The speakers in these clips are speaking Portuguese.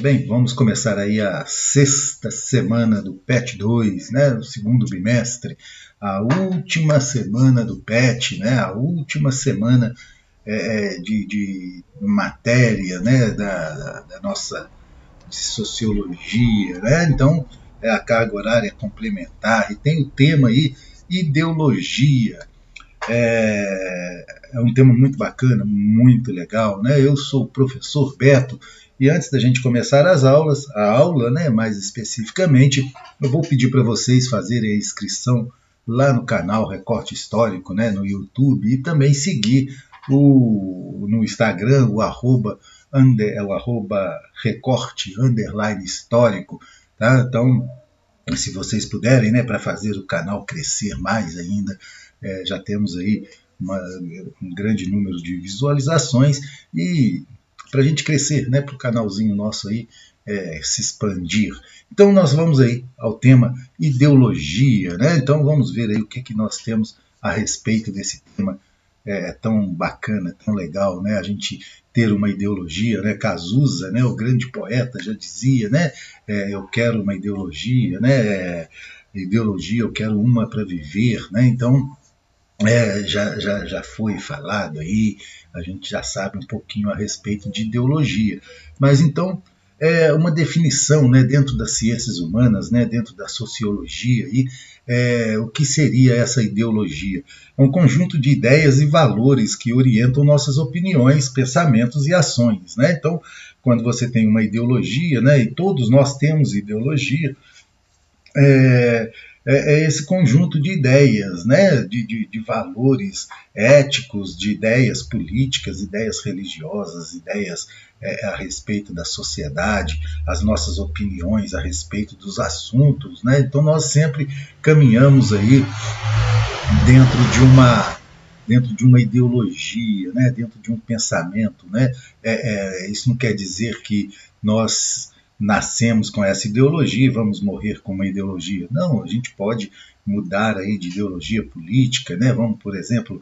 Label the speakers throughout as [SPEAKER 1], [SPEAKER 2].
[SPEAKER 1] Bem, vamos começar aí a sexta semana do PET 2, né? O segundo bimestre, a última semana do PET, né? A última semana de matéria, né? Da nossa de sociologia, né? Então, a carga horária complementar e tem o tema aí ideologia. É um tema muito bacana, muito legal, né? Eu sou o professor Beto e antes da gente começar a aula, né, mais especificamente, eu vou pedir para vocês fazerem a inscrição lá no canal Recorte Histórico, né, no YouTube e também seguir no Instagram o arroba recorte underline histórico, tá? Então, se vocês puderem, né, para fazer o canal crescer mais ainda, já temos aí um grande número de visualizações e para a gente crescer, né, para o canalzinho nosso aí se expandir. Então nós vamos aí ao tema ideologia, né? Então vamos ver aí o que nós temos a respeito desse tema tão bacana, tão legal, né? A gente ter uma ideologia, né? Cazuza, né? O grande poeta já dizia, né? Eu quero uma ideologia, né? Ideologia, eu quero uma para viver, né? Então já foi falado aí, a gente já sabe um pouquinho a respeito de ideologia. Mas então, uma definição, né, dentro das ciências humanas, né, dentro da sociologia, aí, o que seria essa ideologia? É um conjunto de ideias e valores que orientam nossas opiniões, pensamentos e ações. Né? Então, quando você tem uma ideologia, né, e todos nós temos ideologia, é, é esse conjunto de ideias, né, de valores éticos, de ideias políticas, ideias religiosas, ideias a respeito da sociedade, as nossas opiniões a respeito dos assuntos. Né? Então nós sempre caminhamos aí dentro de uma ideologia, né, dentro de um pensamento. Né? Isso não quer dizer que nós nascemos com essa ideologia e vamos morrer com uma ideologia. Não, a gente pode mudar aí de ideologia política, né? Vamos, por exemplo,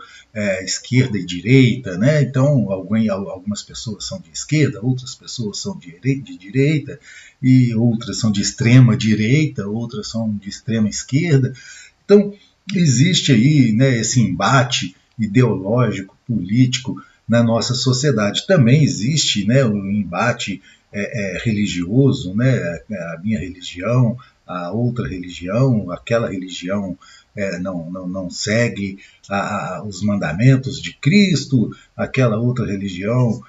[SPEAKER 1] esquerda e direita, né? Então, algumas pessoas são de esquerda, outras pessoas são de direita, e outras são de extrema direita, outras são de extrema esquerda. Então, existe aí, né, esse embate ideológico, político na nossa sociedade. Também existe, né, um embate religioso, né, a minha religião, a outra religião, aquela religião não segue os mandamentos de Cristo, aquela outra religião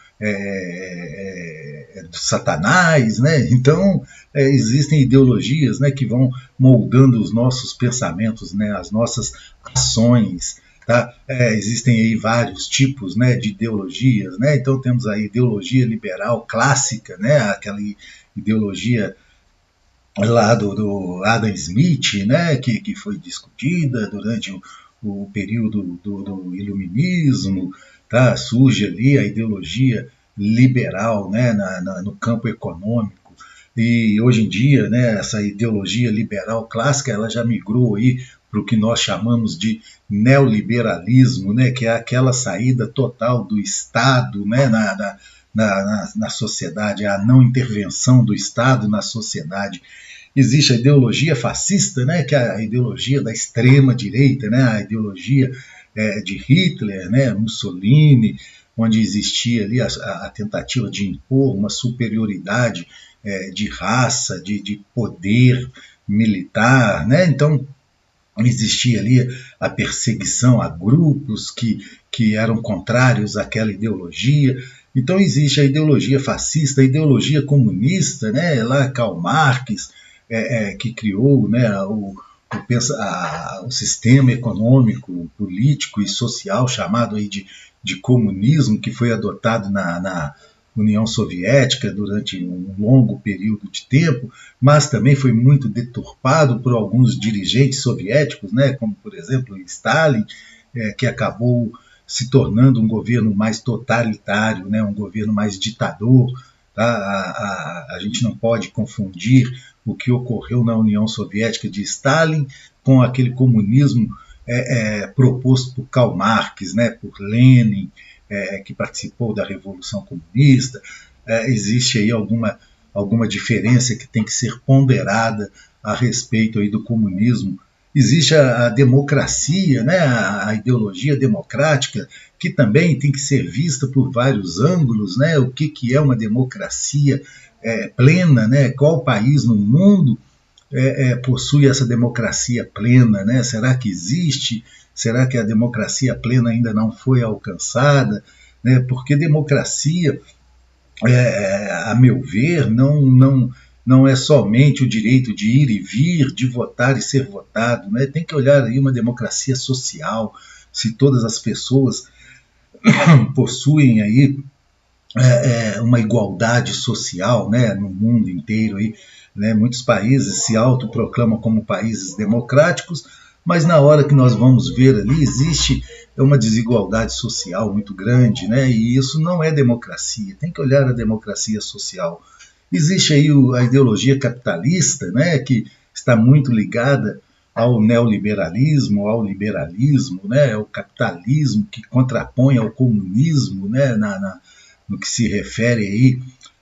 [SPEAKER 1] do Satanás, né? Então existem ideologias, né, que vão moldando os nossos pensamentos, né, as nossas ações. Tá? Existem aí vários tipos, né, de ideologias, né? Então temos a ideologia liberal clássica, né, aquela ideologia lá do Adam Smith, né, que foi discutida durante o período do iluminismo. Tá? Surge ali a ideologia liberal, né, no campo econômico. E hoje em dia, né, essa ideologia liberal clássica ela já migrou aí para o que nós chamamos de neoliberalismo, né, que é aquela saída total do Estado, né, na sociedade, a não intervenção do Estado na sociedade. Existe a ideologia fascista, né, que é a ideologia da extrema-direita, né, a ideologia de Hitler, né, Mussolini, onde existia ali a tentativa de impor uma superioridade de raça, de poder militar. Né? Então, existia ali a perseguição a grupos que eram contrários àquela ideologia. Então existe a ideologia fascista, a ideologia comunista, né? Lá Karl Marx, que criou, né, o sistema econômico, político e social chamado aí de comunismo, que foi adotado na União Soviética durante um longo período de tempo, mas também foi muito deturpado por alguns dirigentes soviéticos, né, como, por exemplo, Stalin, que acabou se tornando um governo mais totalitário, né, um governo mais ditador. Tá? A gente não pode confundir o que ocorreu na União Soviética de Stalin com aquele comunismo proposto por Karl Marx, né, por Lenin, que participou da Revolução Comunista. Existe aí alguma alguma diferença que tem que ser ponderada a respeito aí do comunismo. Existe a democracia, né, a ideologia democrática, que também tem que ser vista por vários ângulos, né, o que é uma democracia plena, né, qual país no mundo possui essa democracia plena, né? Será que existe? Será que a democracia plena ainda não foi alcançada? Né? Porque democracia, a meu ver, não é somente o direito de ir e vir, de votar e ser votado, né? Tem que olhar aí uma democracia social, se todas as pessoas possuem aí uma igualdade social, né, no mundo inteiro aí, né, muitos países se autoproclamam como países democráticos, mas na hora que nós vamos ver ali existe uma desigualdade social muito grande, né, e isso não é democracia. Tem que olhar a democracia social. Existe aí a ideologia capitalista, né, que está muito ligada ao neoliberalismo, ao liberalismo, né, ao capitalismo que contrapõe ao comunismo, né, no que se refere aí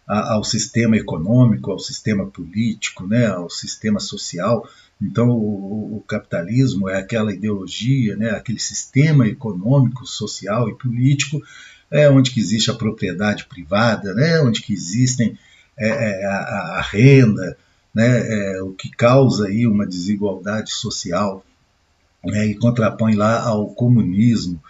[SPEAKER 1] ao sistema econômico, ao sistema político, né, ao sistema social. Então, o capitalismo é aquela ideologia, né, aquele sistema econômico, social e político onde que existe a propriedade privada, né, onde que existem a renda, né, o que causa aí uma desigualdade social, né, e contrapõe lá ao comunismo.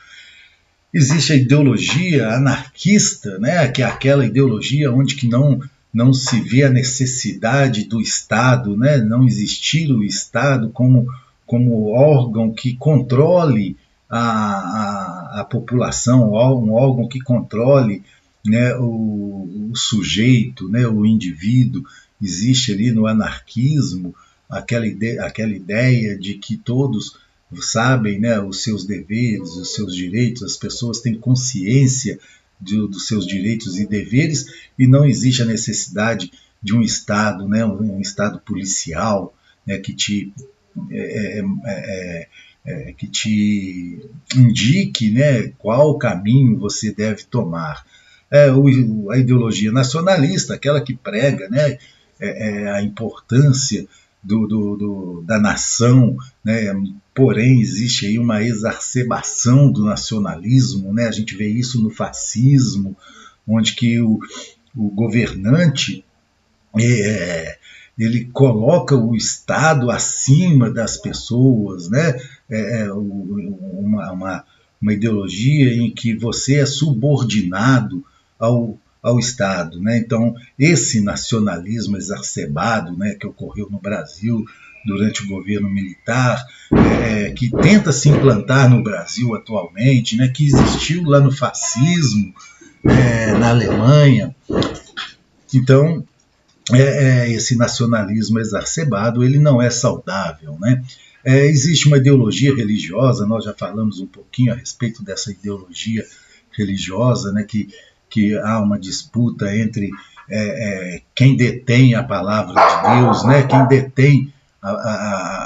[SPEAKER 1] Existe a ideologia anarquista, né, que é aquela ideologia onde que não se vê a necessidade do Estado, né, não existir o Estado como órgão que controle a população, um órgão que controle, né, o sujeito, né, o indivíduo. Existe ali no anarquismo aquela ideia de que todos sabem, né, os seus deveres, os seus direitos, as pessoas têm consciência dos seus direitos e deveres e não existe a necessidade de um Estado, né, um Estado policial, né, que te indique, né, qual caminho você deve tomar. A ideologia nacionalista, aquela que prega, né, a importância da nação, né? Porém existe aí uma exacerbação do nacionalismo, né? A gente vê isso no fascismo, onde que o governante ele coloca o Estado acima das pessoas, né? Uma ideologia em que você é subordinado ao Estado, né? Então, esse nacionalismo exacerbado, né, que ocorreu no Brasil durante o governo militar, que tenta se implantar no Brasil atualmente, né, que existiu lá no fascismo, na Alemanha. Então, esse nacionalismo exacerbado, ele não é saudável, né? Existe uma ideologia religiosa, nós já falamos um pouquinho a respeito dessa ideologia religiosa, né, que há uma disputa entre quem detém a palavra de Deus, né, quem detém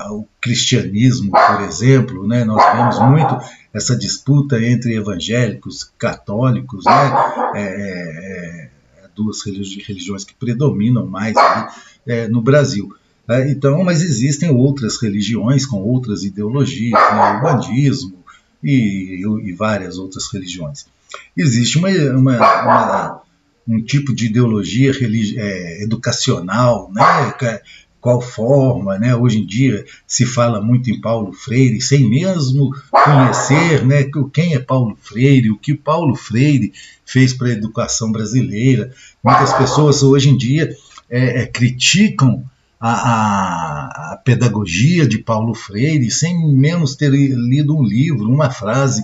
[SPEAKER 1] o cristianismo, por exemplo, né, nós vemos muito essa disputa entre evangélicos, católicos, né, duas religiões que predominam mais ali, no Brasil. Então, mas existem outras religiões com outras ideologias, né, o bandismo e várias outras religiões. Existe um tipo de ideologia educacional, né? Qual forma, né? Hoje em dia se fala muito em Paulo Freire, sem mesmo conhecer, né, quem é Paulo Freire, o que Paulo Freire fez para a educação brasileira. Muitas pessoas hoje em dia criticam a pedagogia de Paulo Freire sem menos ter lido um livro, uma frase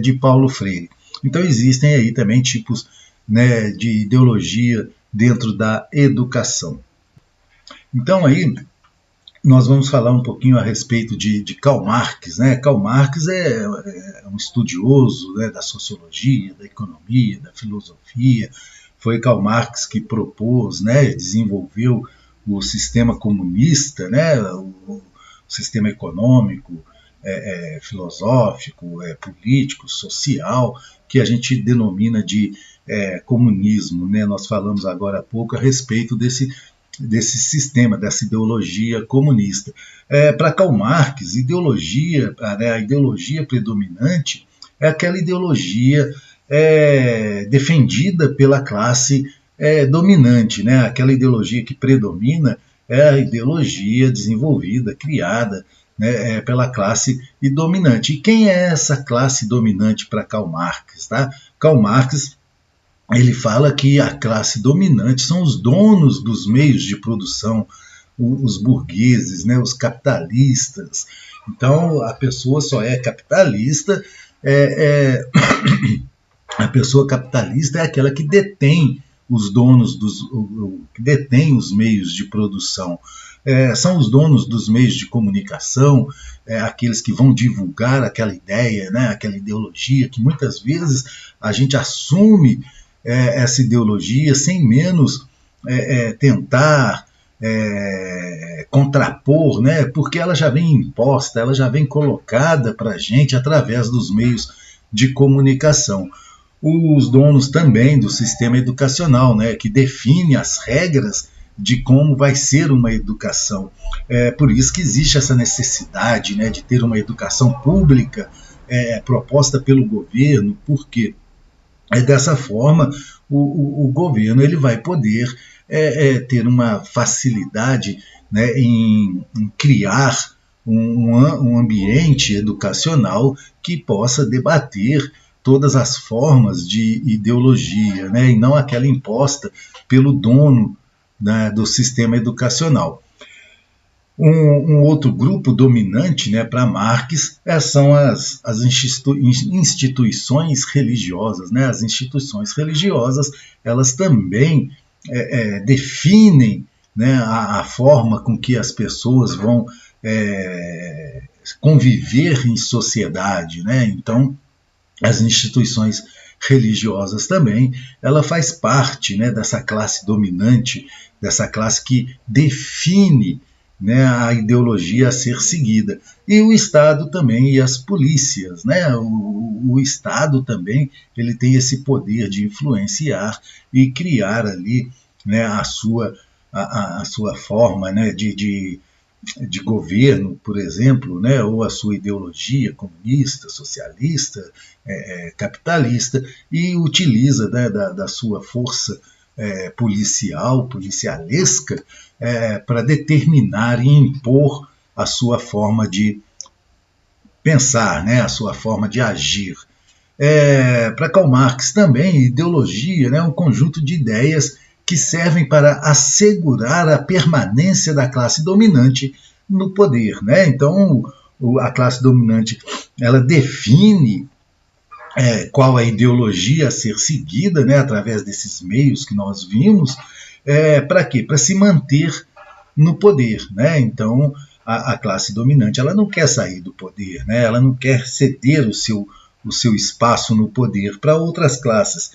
[SPEAKER 1] de Paulo Freire. Então existem aí também tipos, né, de ideologia dentro da educação. Então aí nós vamos falar um pouquinho a respeito de Karl Marx, né? Karl Marx é um estudioso, né, da sociologia, da economia, da filosofia. Foi Karl Marx que propôs, né, desenvolveu o sistema comunista, né, o sistema econômico, filosófico, político, social, que a gente denomina de comunismo, né? Nós falamos agora há pouco a respeito desse sistema, dessa ideologia comunista. Para Karl Marx, a ideologia predominante é aquela ideologia defendida pela classe dominante, né? Aquela ideologia que predomina é a ideologia desenvolvida, criada, né, pela classe dominante. E quem é essa classe dominante para Karl Marx? Tá? Karl Marx ele fala que a classe dominante são os donos dos meios de produção, os burgueses, né, os capitalistas. Então, a pessoa só é capitalista, a pessoa capitalista é aquela que detém os donos que detém os meios de produção. São os donos dos meios de comunicação, aqueles que vão divulgar aquela ideia, né, aquela ideologia, que muitas vezes a gente assume essa ideologia sem menos tentar contrapor, né, porque ela já vem imposta, ela já vem colocada para a gente através dos meios de comunicação. Os donos também do sistema educacional, né, que define as regras de como vai ser uma educação. Por isso que existe essa necessidade, né, de ter uma educação pública proposta pelo governo, porque dessa forma o governo ele vai poder ter uma facilidade, né, em criar um ambiente educacional que possa debater todas as formas de ideologia, né, e não aquela imposta pelo dono, né, do sistema educacional. Um outro grupo dominante, né, para Marx são as instituições religiosas. Né? As instituições religiosas elas também definem, né, a forma com que as pessoas vão conviver em sociedade. Né? Então, as instituições religiosas também, ela faz parte, né, dessa classe dominante, dessa classe que define, né, a ideologia a ser seguida. E o Estado também, e as polícias. Né? O Estado também ele tem esse poder de influenciar e criar ali, né, a sua forma, né, de governo, por exemplo, né, ou a sua ideologia comunista, socialista, capitalista, e utiliza, né, da sua força policialesca, para determinar e impor a sua forma de pensar, né, a sua forma de agir. Para Karl Marx também, ideologia, né, é um conjunto de ideias que servem para assegurar a permanência da classe dominante no poder. Né? Então, a classe dominante ela define qual a ideologia a ser seguida, né, através desses meios que nós vimos. Para quê? Para se manter no poder. Né? Então, a classe dominante ela não quer sair do poder, né? Ela não quer ceder o seu espaço no poder para outras classes.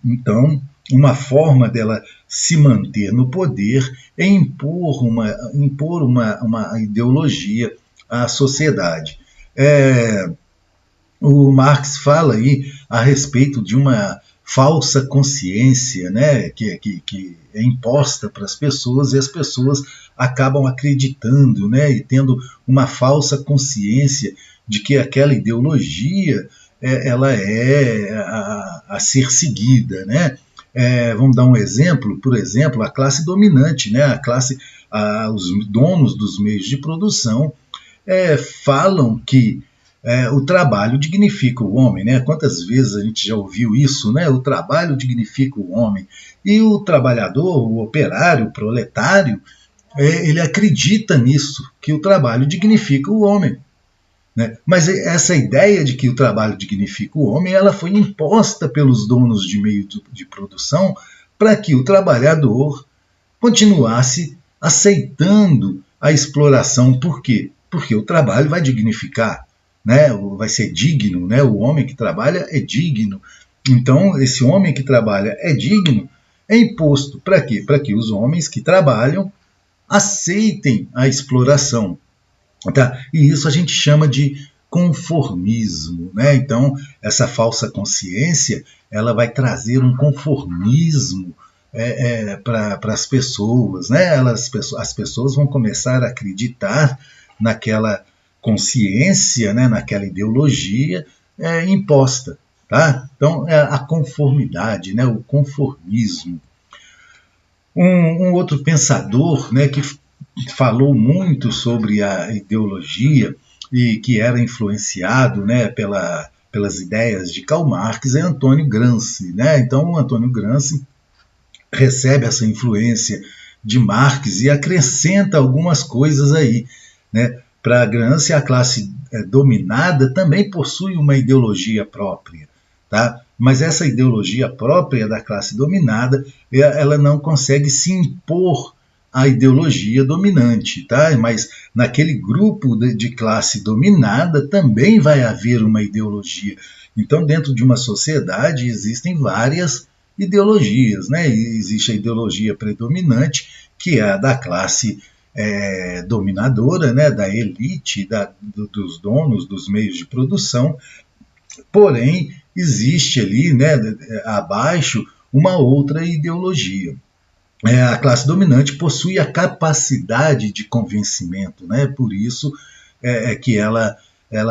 [SPEAKER 1] Então, uma forma dela se manter no poder é impor uma ideologia à sociedade. O Marx fala aí a respeito de uma falsa consciência, né, que é imposta para as pessoas, e as pessoas acabam acreditando, né, e tendo uma falsa consciência de que aquela ideologia ela é a ser seguida. Né? Vamos dar um exemplo, por exemplo, a classe dominante, né, os donos dos meios de produção falam que o trabalho dignifica o homem. Né? Quantas vezes a gente já ouviu isso? Né? O trabalho dignifica o homem. E o trabalhador, o operário, o proletário, ele acredita nisso, que o trabalho dignifica o homem. Né? Mas essa ideia de que o trabalho dignifica o homem, ela foi imposta pelos donos de meio de produção para que o trabalhador continuasse aceitando a exploração. Por quê? Porque o trabalho vai dignificar, né? Vai ser digno. Né? O homem que trabalha é digno. Então, esse homem que trabalha é digno, é imposto. Para quê? Para que os homens que trabalham aceitem a exploração. tá? E isso a gente chama de conformismo, né? Então, essa falsa consciência, ela vai trazer um conformismo para as pessoas, né? As pessoas vão começar a acreditar naquela consciência, né? Naquela ideologia imposta, tá? Então, é a conformidade, né? O conformismo. Um outro pensador, né, que falou muito sobre a ideologia e que era influenciado, né, pelas ideias de Karl Marx é Antônio Gramsci, né? Então, o Antônio Gramsci recebe essa influência de Marx e acrescenta algumas coisas aí, né? Para Gramsci, a classe dominada também possui uma ideologia própria, tá? Mas essa ideologia própria da classe dominada, ela não consegue se impor à ideologia dominante, tá? Mas naquele grupo de classe dominada também vai haver uma ideologia. Então, dentro de uma sociedade existem várias ideologias, né? Existe a ideologia predominante, que é a da classe dominadora, né? Da elite, dos donos dos meios de produção, porém existe ali, né, abaixo, uma outra ideologia. A classe dominante possui a capacidade de convencimento, né? Por isso que ela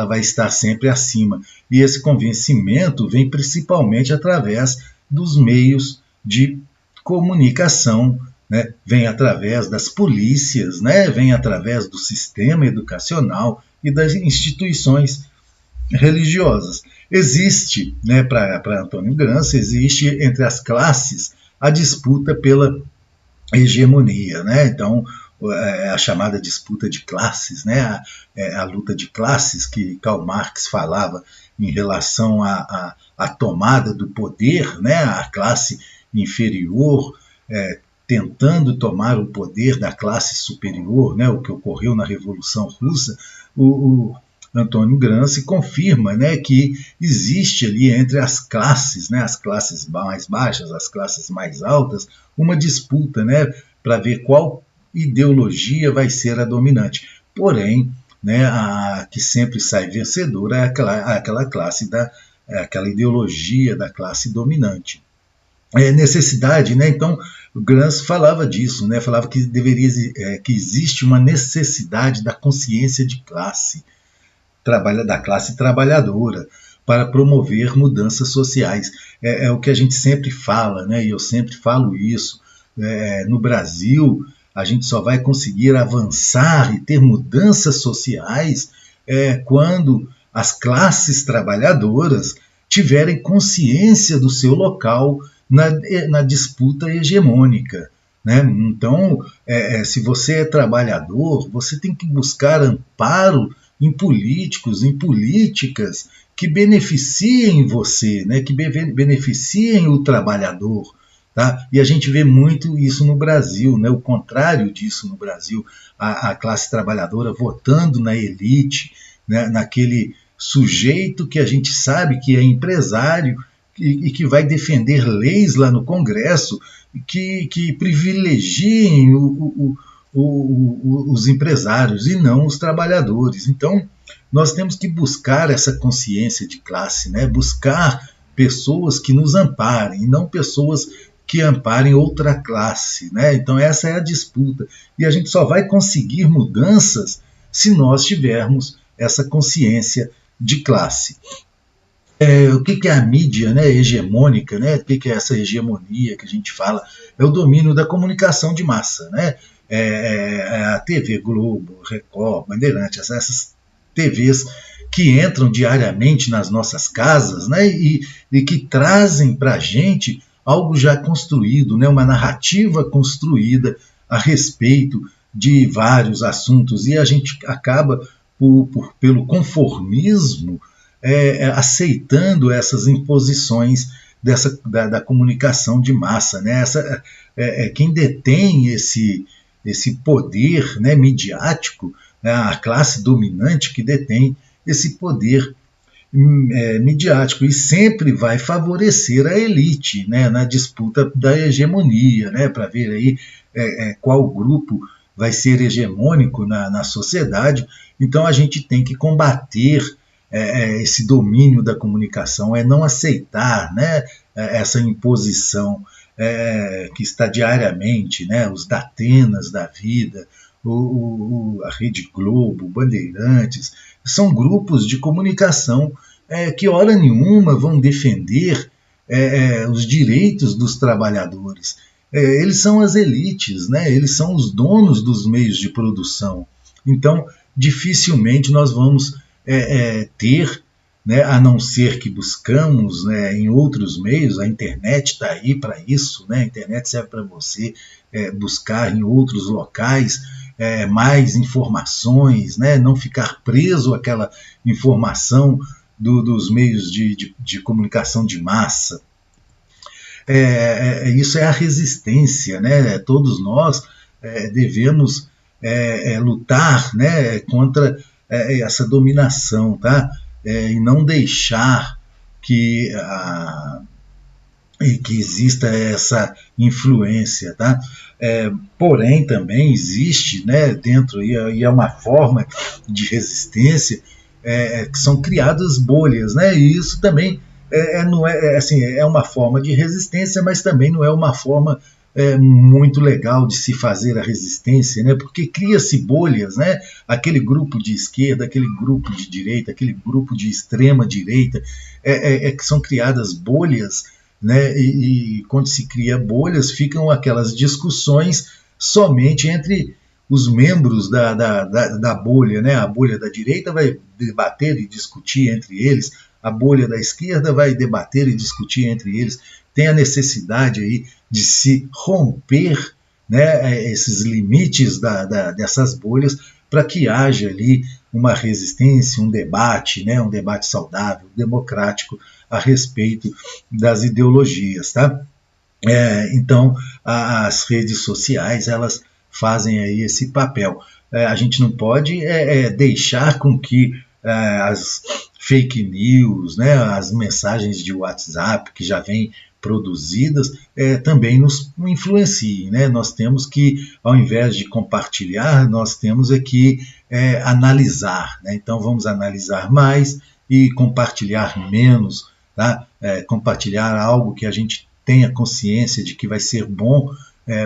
[SPEAKER 1] vai estar sempre acima. E esse convencimento vem principalmente através dos meios de comunicação, né? Vem através das polícias, né? Vem através do sistema educacional e das instituições religiosas. Existe, né, para Antônio Gramsci, existe entre as classes a disputa pela hegemonia, né? Então, a chamada disputa de classes, né? A luta de classes que Karl Marx falava em relação à tomada do poder, né? A classe inferior tentando tomar o poder da classe superior, né? O que ocorreu na Revolução Russa. O Antônio Gramsci confirma, né, que existe ali entre as classes, né, as classes mais baixas, as classes mais altas, uma disputa, né, para ver qual ideologia vai ser a dominante. Porém, né, a que sempre sai vencedora é aquela classe aquela ideologia da classe dominante. Necessidade, né? Então, o Gramsci falava disso, né? Falava que que existe uma necessidade da consciência de classe, da classe trabalhadora, para promover mudanças sociais. É o que a gente sempre fala, né? E eu sempre falo isso. No Brasil, a gente só vai conseguir avançar e ter mudanças sociais quando as classes trabalhadoras tiverem consciência do seu local na disputa hegemônica. Né? Então, se você é trabalhador, você tem que buscar amparo em políticos, em políticas que beneficiem você, né? Que beneficiem o trabalhador. Tá? E a gente vê muito isso no Brasil, né? O contrário disso no Brasil, a classe trabalhadora votando na elite, né? Naquele sujeito que a gente sabe que é empresário e que vai defender leis lá no Congresso que privilegiem os empresários e não os trabalhadores. Então, nós temos que buscar essa consciência de classe, né? Buscar pessoas que nos amparem, e não pessoas que amparem outra classe. Né? Então, essa é a disputa. E a gente só vai conseguir mudanças se nós tivermos essa consciência de classe. O que é a mídia, né, hegemônica, né? O que é essa hegemonia que a gente fala? É o domínio da comunicação de massa, né? A TV Globo, Record, Bandeirantes, essas TVs que entram diariamente nas nossas casas, né? E que trazem para a gente algo já construído, né? Uma narrativa construída a respeito de vários assuntos, e a gente acaba, pelo conformismo, aceitando essas imposições da comunicação de massa. Né? Quem detém esse poder, né, midiático, né, a classe dominante que detém esse poder midiático, e sempre vai favorecer a elite, né, na disputa da hegemonia, né, para ver aí qual grupo vai ser hegemônico na sociedade. Então a gente tem que combater esse domínio da comunicação, não aceitar, né, essa imposição que está diariamente, né, os Datenas da vida, a Rede Globo, Bandeirantes, são grupos de comunicação que, hora nenhuma, vão defender os direitos dos trabalhadores. Eles são as elites, né? Eles são os donos dos meios de produção. Então, dificilmente nós vamos ter, né, a não ser que buscamos, né, em outros meios. A internet está aí para isso, né? A internet serve para você buscar em outros locais mais informações, né? Não ficar preso àquela informação dos meios de comunicação de massa. Isso é a resistência, né? Todos nós devemos lutar, né, contra essa dominação, tá? E não deixar que exista essa influência, tá? Porém, também existe, né, dentro, e é uma forma de resistência, que são criadas bolhas, né? E isso também não assim, é uma forma de resistência, mas também não é uma forma muito legal de se fazer a resistência, né? Porque cria-se bolhas, né? Aquele grupo de esquerda, aquele grupo de direita, aquele grupo de extrema direita, que são criadas bolhas, né? E quando se cria bolhas, ficam aquelas discussões somente entre os membros da bolha, né? A bolha da direita vai debater e discutir entre eles, a bolha da esquerda vai debater e discutir entre eles. Tem a necessidade aí de se romper, né, esses limites dessas bolhas, para que haja ali uma resistência, um debate, né, um debate saudável, democrático, a respeito das ideologias, tá? Então, as redes sociais, elas fazem aí esse papel. A gente não pode deixar com que as fake news, né, as mensagens de WhatsApp que já vêm produzidas, também nos influenciem, né? Nós temos que, ao invés de compartilhar, nós temos que analisar, né? Então vamos analisar mais e compartilhar menos, tá? Compartilhar algo que a gente tenha consciência de que vai ser bom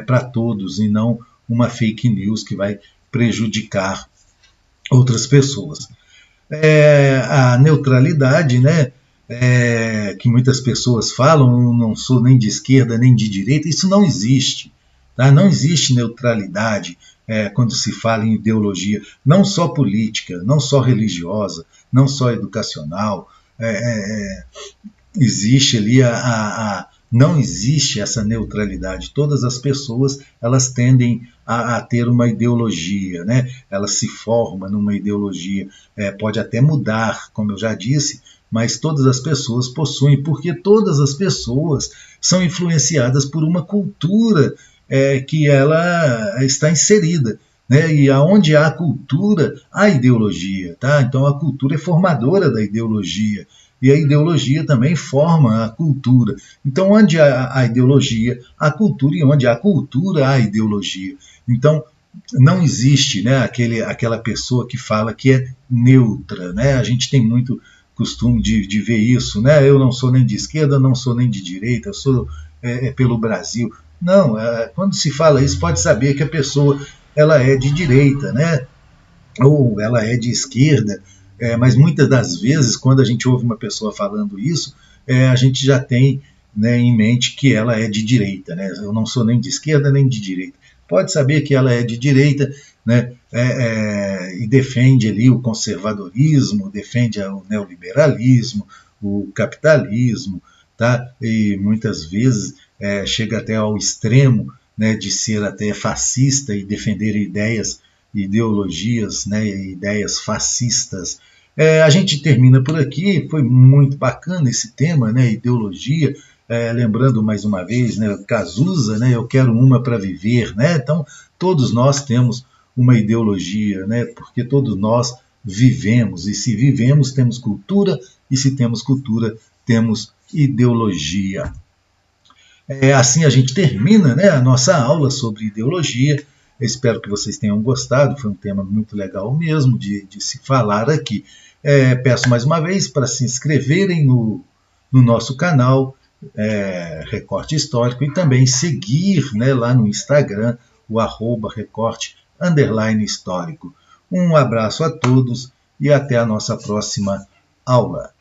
[SPEAKER 1] para todos, e não uma fake news que vai prejudicar outras pessoas. A neutralidade, né, que muitas pessoas falam, não sou nem de esquerda nem de direita, isso não existe. Tá? Não existe neutralidade quando se fala em ideologia, não só política, não só religiosa, não só educacional. Existe ali não existe essa neutralidade. Todas as pessoas, elas tendem a ter uma ideologia, né? Elas se formam numa ideologia. Pode até mudar, como eu já disse, mas todas as pessoas possuem, porque todas as pessoas são influenciadas por uma cultura que ela está inserida. Né? E aonde há cultura, há ideologia. Tá? Então a cultura é formadora da ideologia. E a ideologia também forma a cultura. Então, onde há a ideologia, há cultura, e onde há cultura, há ideologia. Então, não existe, né, aquela pessoa que fala que é neutra. Né? A gente tem muito costume de ver isso. Né? Eu não sou nem de esquerda, não sou nem de direita, eu sou pelo Brasil. Não, quando se fala isso, pode saber que a pessoa ela é de direita, né? Ou ela é de esquerda. Mas muitas das vezes, quando a gente ouve uma pessoa falando isso, a gente já tem, né, em mente que ela é de direita. Né? Eu não sou nem de esquerda nem de direita. Pode saber que ela é de direita, né, e defende ali o conservadorismo, defende o neoliberalismo, o capitalismo, tá? E muitas vezes chega até ao extremo, né, de ser até fascista e defender ideologias, né, ideias fascistas. A gente termina por aqui. Foi muito bacana esse tema, né, ideologia. Lembrando mais uma vez, né, Cazuza, né, eu quero uma para viver. Né? Então, todos nós temos uma ideologia, né, porque todos nós vivemos, e se vivemos, temos cultura, e se temos cultura, temos ideologia. Assim a gente termina, né, a nossa aula sobre ideologia. Eu espero que vocês tenham gostado, foi um tema muito legal mesmo de se falar aqui. Peço mais uma vez para se inscreverem no nosso canal Recorte Histórico e também seguir, né, lá no Instagram o @recorte_histórico. Um abraço a todos e até a nossa próxima aula.